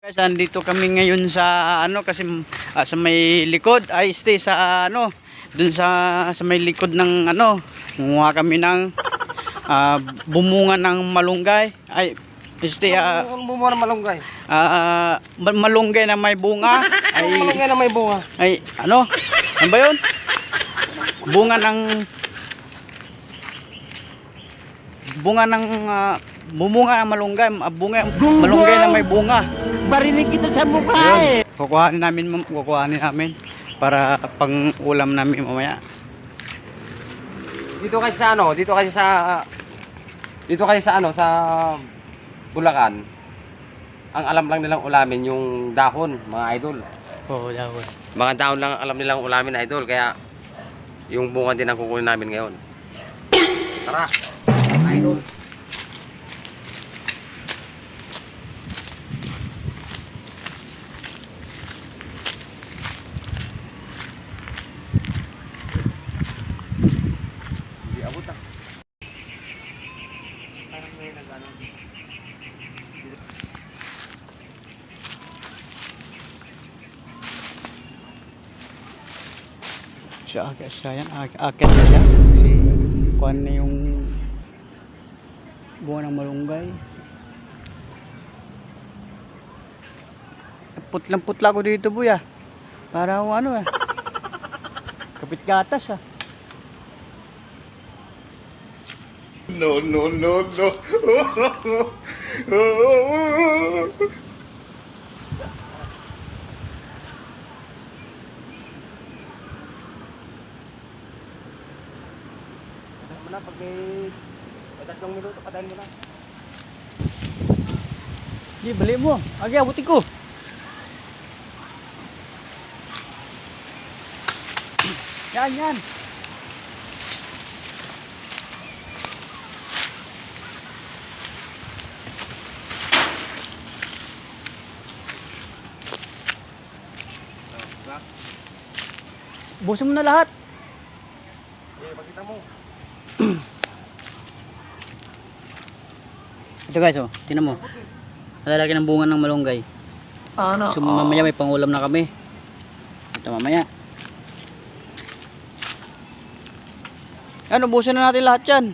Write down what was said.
Guys, andito kami ngayon sa ano kasi sa may likod ay stay sa ano dun sa may likod ng ano kumuha kami ng bumunga ng malunggay ay stay bumunga ng malunggay. Malunggay na may bunga ay Malunggay na may bunga. ay ano ba yun? Bunga ng bumunga ng malunggay, malunggay na may bunga. Barinig kita sa mukha eh. Kukuhanin namin para pang ulam namin mamaya. Dito kasi sa Bulacan. Ang alam lang nilang ulamin yung dahon, mga idol. Oo, dahon. Mga dahon lang alam nilang ulamin, idol, kaya yung bunga din ang kukunin namin ngayon. Tara, idol. Hindi abot ah. Parang may nag-ano. Akit na siya kasi kuhan na yung bunga ng malunggay. Putlang-putla ko dito, buya. Para ano kapit gatas No. Mo na pag may 3 minuto padayon mo na. Di balik mo. Agi abutin ko. Yan. Busin mo na lahat. Pakita mo. Ito guys, tingnan mo. Nalalaki ng bunga ng malunggay. So mamaya may pangulam na kami. Ito mamaya. Ano, busin na natin lahat yan.